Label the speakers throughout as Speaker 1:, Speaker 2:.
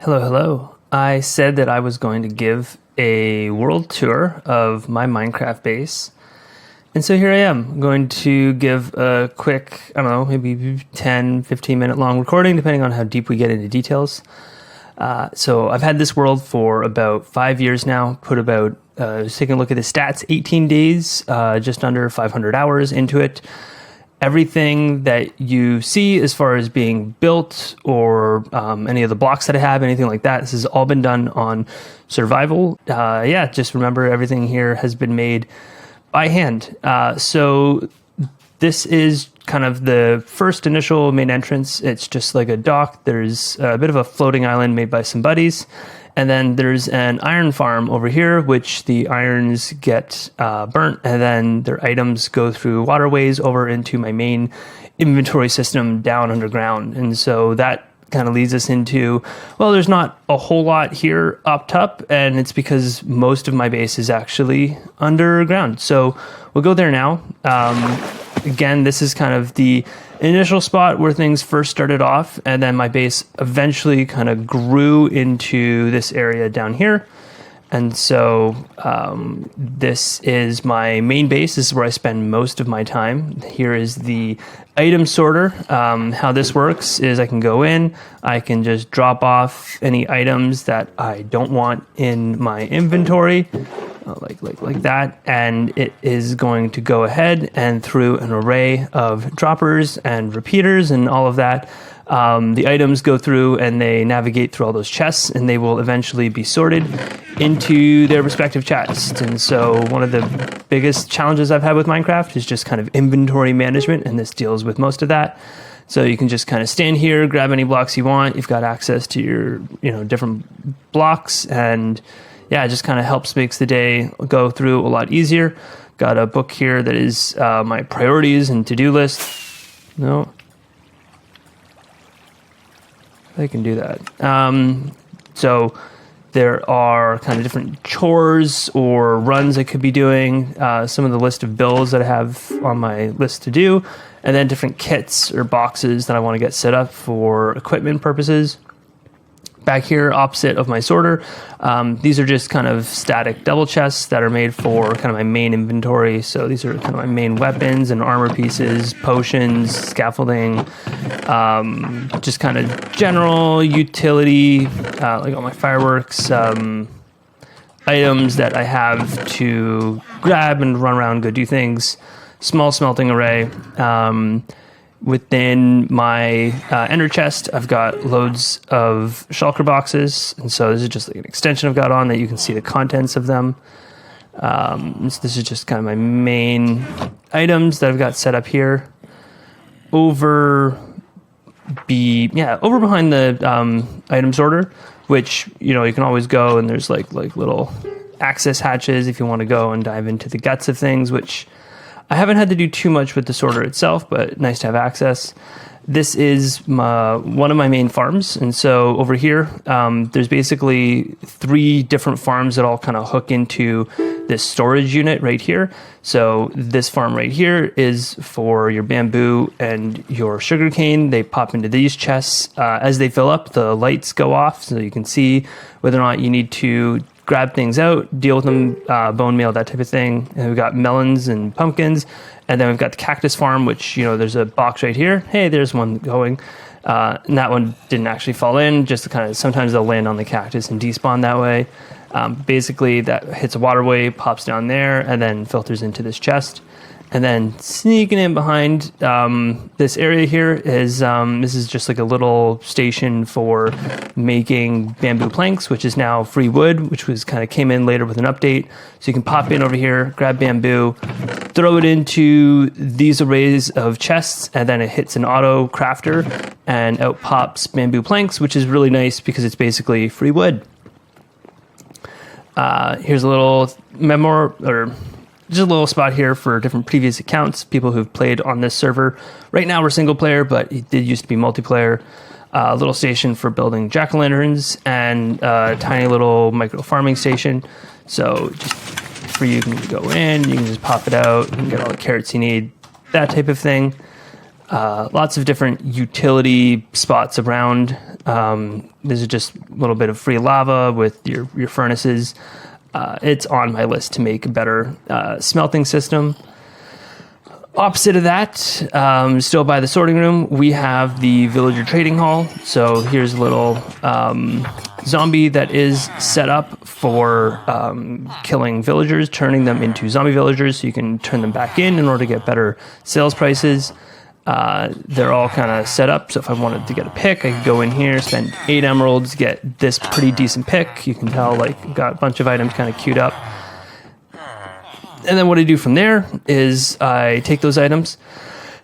Speaker 1: Hello, hello. I said that I was going to give a world tour of my Minecraft base. And so here I am. I'm going to give a quick, I don't know, maybe 10, 15 minute long recording, depending on how deep we get into details. So I've had this world for about 5 years now, just taking a look at the stats, 18 days, just under 500 hours into it. Everything that you see as far as being built or any of the blocks that I have, anything like that, this has all been done on survival. Just remember everything here has been made by hand. So this is kind of the first initial main entrance. It's just like a dock. There's a bit of a floating island made by some buddies. And then there's an iron farm over here, which the irons get burnt, and then their items go through waterways over into my main inventory system down underground. And so that kind of leads us into, well, there's not a whole lot here up top, and it's because most of my base is actually underground. So we'll go there now. Again, this is kind of the initial spot where things first started off, and then my base eventually kind of grew into this area down here. And so this is my main base. This is where I spend most of my time. Here is the item sorter. How this works is I can go in, I can just drop off any items that I don't want in my inventory, like that, and it is going to go ahead and through an array of droppers and repeaters and all of that. The items go through and they navigate through all those chests, and they will eventually be sorted into their respective chests. And so one of the biggest challenges I've had with Minecraft is just kind of inventory management, and this deals with most of that. So you can just kind of stand here, grab any blocks you want. You've got access to your, different blocks, and yeah, it just kind of makes the day go through a lot easier. Got a book here that is my priorities and to-do list. No. I can do that. So there are kind of different chores or runs I could be doing, some of the list of builds that I have on my list to do, and then different kits or boxes that I want to get set up for equipment purposes. Back here, opposite of my sorter, these are just kind of static double chests that are made for kind of my main inventory. So these are kind of my main weapons and armor pieces, potions, scaffolding, just kind of general utility, like all my fireworks, items that I have to grab and run around, go do things. Small smelting array. Within my ender chest, I've got loads of shulker boxes, and so this is just like an extension I've got on that you can see the contents of them. So this is just kind of my main items that I've got set up here. Over behind the item sorter, which you can always go, and there's like little access hatches if you want to go and dive into the guts of things, which I haven't had to do too much with the sorter itself, but nice to have access. This is one of my main farms. And so over here, there's basically 3 different farms that all kind of hook into this storage unit right here. So this farm right here is for your bamboo and your sugarcane. They pop into these chests. As they fill up, the lights go off so you can see whether or not you need to grab things out, deal with them, bone meal, that type of thing. And we've got melons and pumpkins. And then we've got the cactus farm, which, there's a box right here. Hey, there's one going. And that one didn't actually fall in, just to kind of, sometimes they'll land on the cactus and despawn that way. Basically, that hits a waterway, pops down there, and then filters into this chest. And then sneaking in behind this area here is, this is just like a little station for making bamboo planks, which is now free wood, which came in later with an update. So you can pop in over here, grab bamboo, throw it into these arrays of chests, and then it hits an auto crafter, and out pops bamboo planks, which is really nice because it's basically free wood. Here's a little just a little spot here for different previous accounts, people who've played on this server. Right now we're single player, but it did used to be multiplayer. A little station for building jack-o'-lanterns and a tiny little micro farming station. So just for you can go in, you can just pop it out, you can get all the carrots you need, that type of thing. Lots of different utility spots around. This is just a little bit of free lava with your furnaces. It's on my list to make a better smelting system. Opposite of that, still by the sorting room, we have the villager trading hall. So here's a little zombie that is set up for killing villagers, turning them into zombie villagers so you can turn them back in order to get better sales prices. They're all kind of set up, so if I wanted to get a pick, I could go in here, spend 8 emeralds, get this pretty decent pick. You can tell, like, got a bunch of items kind of queued up. And then what I do from there is I take those items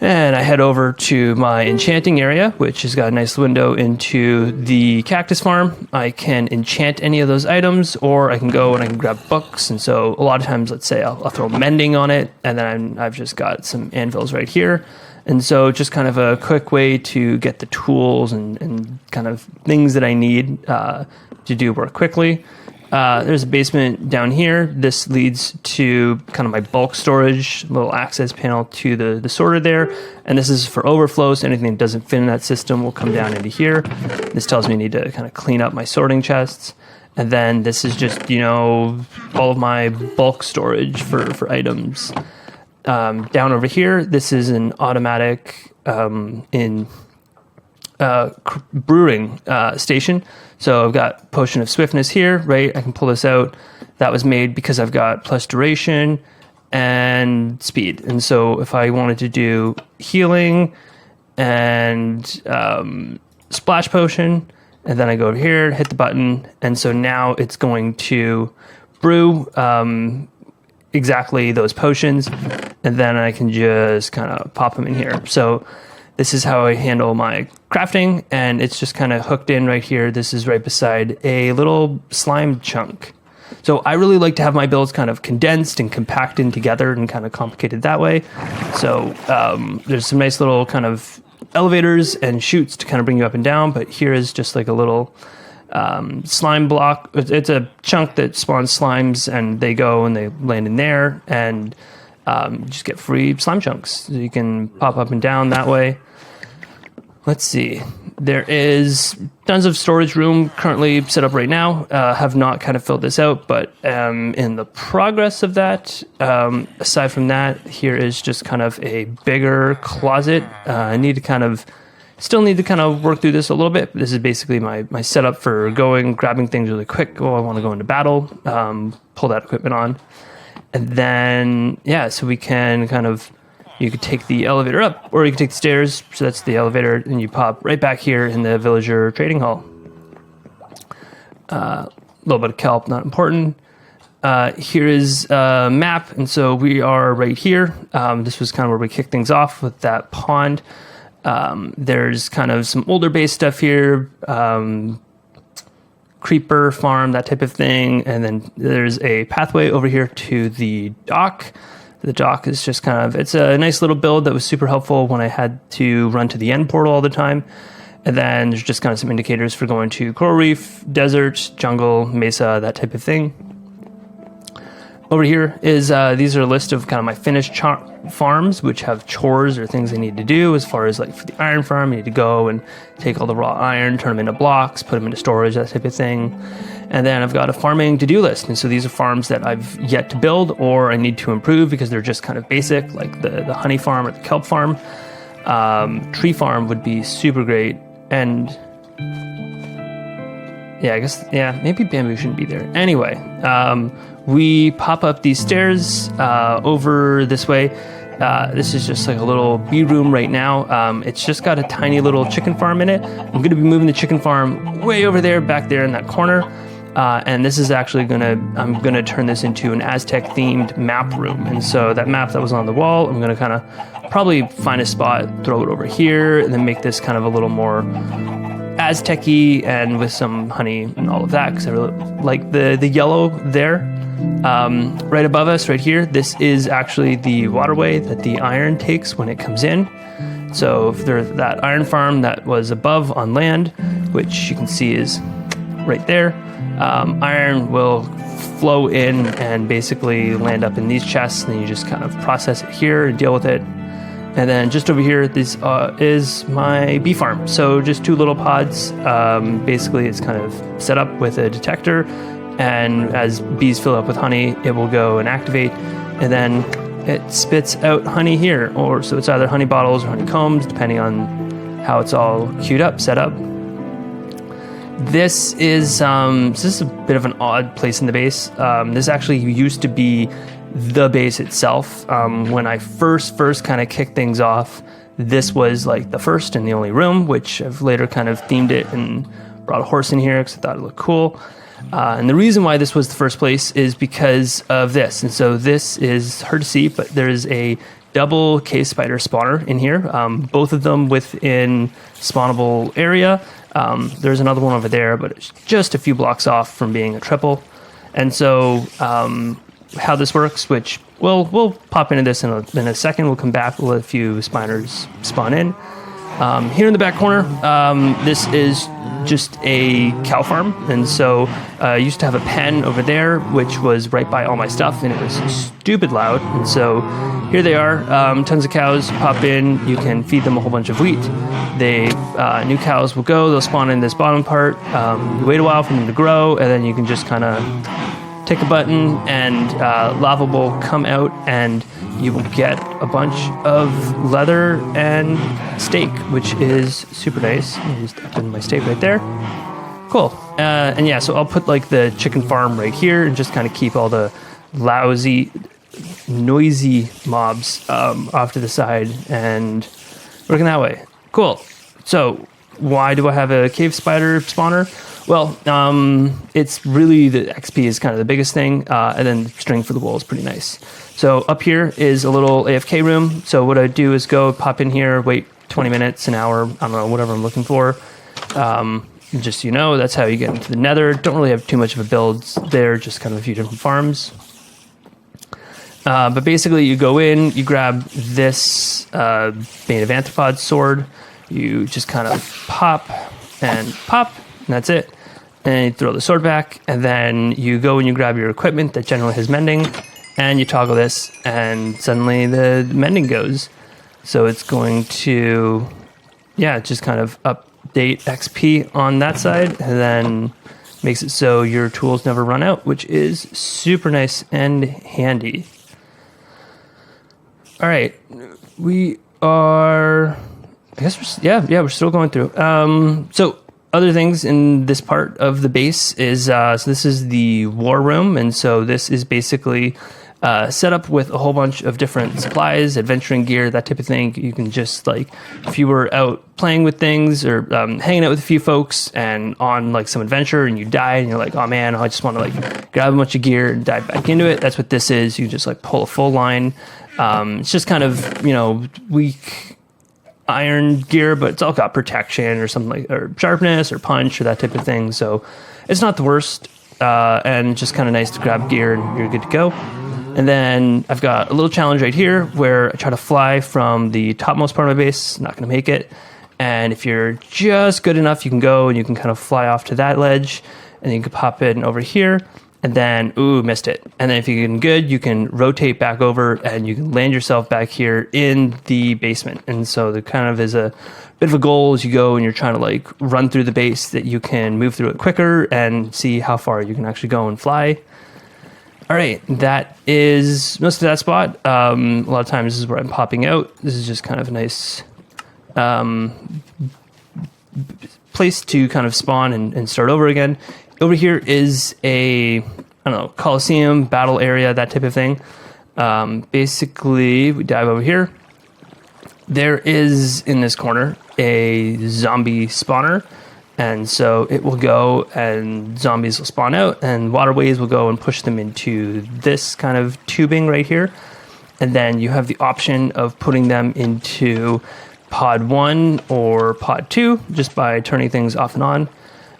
Speaker 1: and I head over to my enchanting area, which has got a nice window into the cactus farm. I can enchant any of those items, or I can go and I can grab books. And so a lot of times, let's say I'll throw mending on it, and then I've just got some anvils right here. And so just kind of a quick way to get the tools and kind of things that I need to do work quickly. There's a basement down here. This leads to kind of my bulk storage, little access panel to the sorter there. And this is for overflow, so anything that doesn't fit in that system will come down into here. This tells me I need to kind of clean up my sorting chests. And then this is just, all of my bulk storage for items. Down over here, this is an automatic brewing station. So I've got Potion of Swiftness here, right? I can pull this out. That was made because I've got plus duration and speed. And so if I wanted to do healing and splash potion, and then I go over here, hit the button, and so now it's going to brew exactly those potions, and then I can just kind of pop them in here. So this is how I handle my crafting, and it's just kind of hooked in right here. This is right beside a little slime chunk. So I really like to have my builds kind of condensed and compacted together and kind of complicated that way. So there's some nice little kind of elevators and chutes to kind of bring you up and down, but here is just like a little slime block. It's a chunk that spawns slimes, and they go and they land in there, and you just get free slime chunks. So you can pop up and down that way. Let's see. There is tons of storage room currently set up right now. Have not kind of filled this out, but in the progress of that. Aside from that, here is just kind of a bigger closet. I need to kind of work through this a little bit. This is basically my setup for grabbing things really quick. Oh, I want to go into battle, pull that equipment on. And then, so we can you could take the elevator up, or you can take the stairs. So that's the elevator, and you pop right back here in the villager trading hall. A little bit of kelp, not important. Here is a map, and so we are right here. This was kind of where we kicked things off with that pond. There's kind of some older base stuff here, creeper farm, that type of thing. And then there's a pathway over here to the dock. The dock is just it's a nice little build that was super helpful when I had to run to the end portal all the time. And then there's just kind of some indicators for going to coral reef, desert, jungle, mesa, that type of thing. Over here is these are a list of kind of my finished farms, which have chores or things I need to do. As far as like for the iron farm, I need to go and take all the raw iron, turn them into blocks, put them into storage, that type of thing. And then I've got a farming to-do list. And so these are farms that I've yet to build or I need to improve because they're just kind of basic, like the honey farm or the kelp farm. Tree farm would be super great. And maybe bamboo shouldn't be there. Anyway, we pop up these stairs over this way. This is just like a little bee room right now. It's just got a tiny little chicken farm in it. I'm going to be moving the chicken farm way over there, back there in that corner. And this is actually I'm going to turn this into an Aztec themed map room. And so that map that was on the wall, I'm going to kind of probably find a spot, throw it over here, and then make this kind of a little more Aztec-y and with some honey and all of that, because I really like the yellow there. Right above us, right here, this is actually the waterway that the iron takes when it comes in. So if there's that iron farm that was above on land, which you can see is right there, iron will flow in and basically land up in these chests, and then you just kind of process it here and deal with it. And then just over here, this is my bee farm. So just 2 little pods. Basically, it's kind of set up with a detector. And as bees fill up with honey, it will go and activate. And then it spits out honey here. So it's either honey bottles or honeycombs, depending on how it's all queued up, set up. This is a bit of an odd place in the base. This actually used to be the base itself. When I first kind of kicked things off, this was like the first and the only room, which I've later kind of themed it and brought a horse in here because I thought it looked cool. And the reason why this was the first place is because of this. And so this is hard to see, but there's a double cave spider spawner in here, both of them within spawnable area. There's another one over there, but it's just a few blocks off from being a triple. And so how this works, which we'll pop into this in a second. We'll come back, we'll let a few spiders spawn in. Here in the back corner, this is just a cow farm. And so I used to have a pen over there, which was right by all my stuff, and it was stupid loud. And so here they are, tons of cows pop in. You can feed them a whole bunch of wheat. New cows will go, they'll spawn in this bottom part. You wait a while for them to grow, and then you can just kind of take a button and lava will come out, and you will get a bunch of leather and steak, which is super nice. I just up in my steak right there. Cool. And yeah, so I'll put like the chicken farm right here and just kind of keep all the lousy, noisy mobs off to the side and working that way. Cool. So why do I have a cave spider spawner? Well, it's really the XP is kind of the biggest thing, and then string for the wool is pretty nice. So up here is a little AFK room. So what I do is go pop in here, wait 20 minutes, an hour, I don't know, whatever I'm looking for. Just so you know, that's how you get into the nether. Don't really have too much of a build there, just kind of a few different farms. But basically you go in, you grab this Bane of Anthropod sword, you just kind of pop, and that's it. And you throw the sword back, and then you go and you grab your equipment that generally has mending, and you toggle this, and suddenly the mending goes. So it's going to, just kind of update XP on that side, and then makes it so your tools never run out, which is super nice and handy. All right, we are, I guess we're still going through. So other things in this part of the base is, so this is the war room. And so this is basically set up with a whole bunch of different supplies, adventuring gear, that type of thing. You can just like, if you were out playing with things or hanging out with a few folks and on like some adventure and you die and you're like, oh man, I just want to like grab a bunch of gear and dive back into it. That's what this is. You just like pull a full line. It's just kind of, weak iron gear, but it's all got protection or something like, or sharpness or punch or that type of thing. So it's not the worst, and just kind of nice to grab gear and you're good to go. And then I've got a little challenge right here where I try to fly from the topmost part of my base. Not going to make it. And if you're just good enough, you can go and you can kind of fly off to that ledge, and then you can pop in over here. And then, missed it. And then if you're getting good, you can rotate back over and you can land yourself back here in the basement. And so there kind of is a bit of a goal as you go and you're trying to like run through the base that you can move through it quicker and see how far you can actually go and fly. All right, that is most of that spot. A lot of times this is where I'm popping out. This is just kind of a nice place to kind of spawn and start over again. Over here is a, Coliseum, battle area, that type of thing. Basically, we dive over here. There is, in this corner, a zombie spawner. And so it will go and zombies will spawn out and waterways will go and push them into this kind of tubing right here. And then you have the option of putting them into pod 1 or pod 2 just by turning things off and on.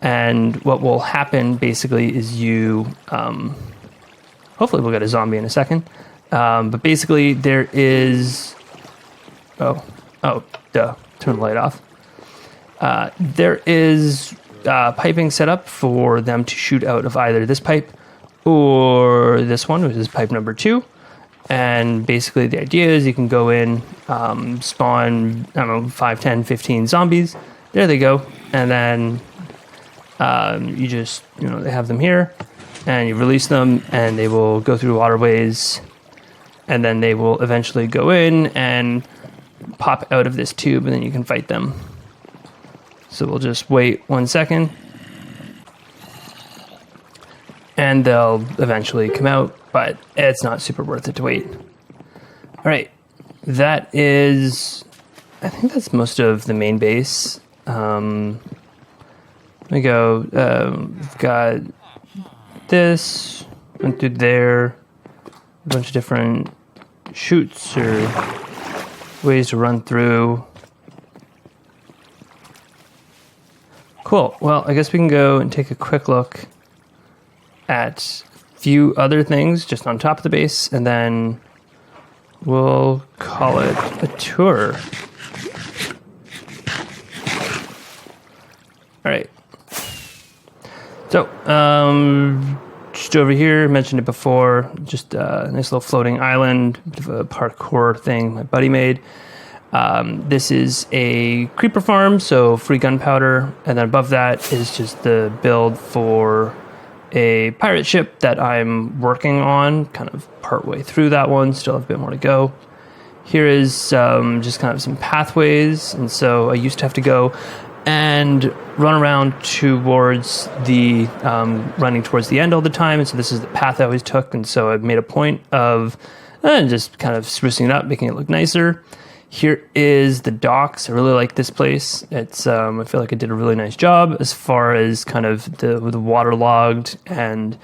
Speaker 1: And what will happen basically is you, hopefully we'll get a zombie in a second. But basically there is, turn the light off. There is piping set up for them to shoot out of either this pipe or this one, which is pipe number 2. And basically the idea is you can go in, spawn, I don't know, 5, 10, 15 zombies. There they go. And then you just, they have them here. And you release them, and they will go through waterways. And then they will eventually go in and pop out of this tube, and then you can fight them. So we'll just wait 1 second. And they'll eventually come out, but it's not super worth it to wait. All right, that is, I think that's most of the main base. Let me go, we've got this, went through there, a bunch of different chutes or ways to run through. Cool, well, I guess we can go and take a quick look at a few other things just on top of the base, and then we'll call it a tour. All right. So, just over here, mentioned it before, just a nice little floating island, bit of a parkour thing my buddy made. This is a creeper farm, so free gunpowder, and then above that is just the build for a pirate ship that I'm working on, kind of partway through that one, still have a bit more to go. Here is just kind of some pathways, and so I used to have to go and run around towards the, running towards the end all the time, and so this is the path I always took, and so I've made a point of just kind of sprucing it up, making it look nicer. Here is the docks. I really like this place. It's I feel like I did a really nice job as far as kind of the waterlogged and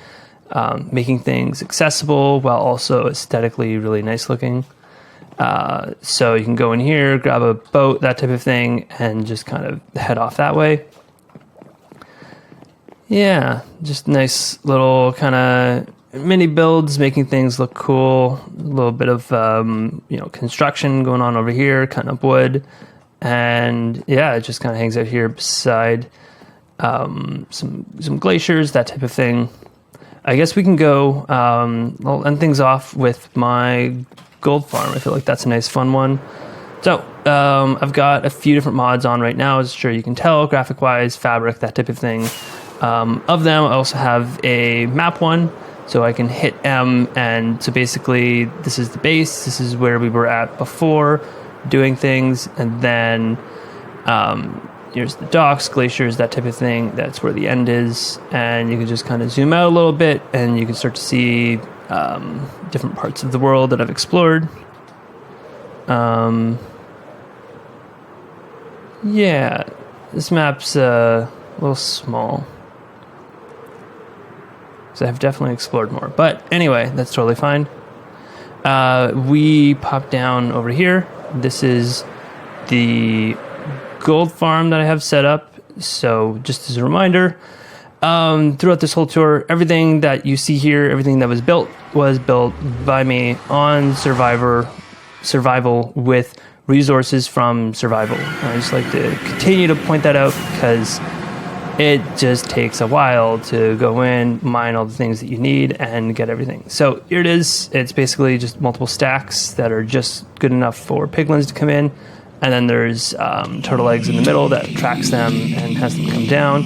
Speaker 1: making things accessible while also aesthetically really nice looking. So you can go in here, grab a boat, that type of thing, and just kind of head off that way. Yeah, just nice little kind of mini builds, making things look cool. A little bit of construction going on over here, cutting up wood, and yeah, it just kind of hangs out here beside some glaciers, that type of thing. I guess we can go. I'll end things off with my gold farm. I feel like that's a nice fun one. So I've got a few different mods on right now, as sure you can tell, graphic wise, fabric, that type of thing. Of them, I also have a map one. So I can hit M, and so basically this is the base, this is where we were at before doing things, and then here's the docks, glaciers, that type of thing. That's where the end is, and you can just kind of zoom out a little bit, and you can start to see different parts of the world that I've explored. Yeah, this map's a little small. So I've definitely explored more. But anyway, that's totally fine. We pop down over here. This is the gold farm that I have set up. So just as a reminder, throughout this whole tour, everything that you see here, everything that was built by me on survival with resources from survival. I just like to continue to point that out because it just takes a while to go in, mine all the things that you need, and get everything. So here it is. It's basically just multiple stacks that are just good enough for piglins to come in. And then there's turtle eggs in the middle that tracks them and has them come down.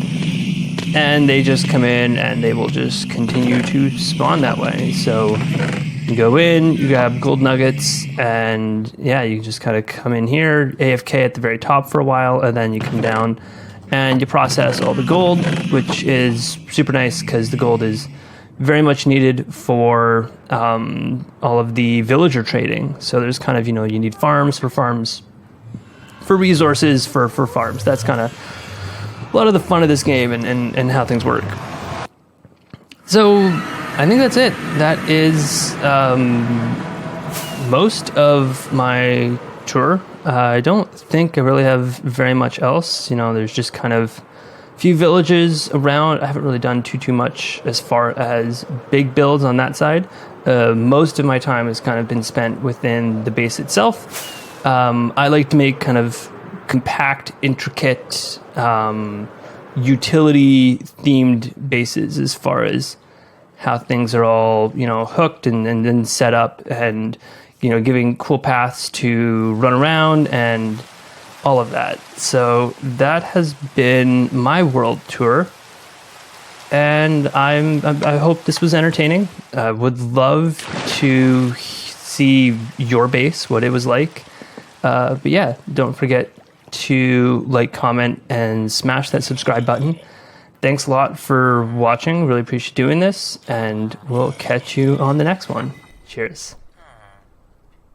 Speaker 1: And they just come in and they will just continue to spawn that way. So you go in, you grab gold nuggets, and yeah, you just kind of come in here, AFK at the very top for a while, and then you come down and you process all the gold, which is super nice because the gold is very much needed for all of the villager trading. So there's kind of, you need farms, for resources, for farms. That's kind of a lot of the fun of this game and how things work. So I think that's it. That is most of my tour. I don't think I really have very much else. There's just kind of a few villages around. I haven't really done too much as far as big builds on that side. Most of my time has kind of been spent within the base itself. I like to make kind of compact, intricate, utility-themed bases as far as how things are all, hooked and set up, and, giving cool paths to run around and all of that. So that has been my world tour. And I hope this was entertaining. I would love to see your base, what it was like. But yeah, don't forget to like, comment, and smash that subscribe button. Thanks a lot for watching. Really appreciate doing this, and we'll catch you on the next one. Cheers.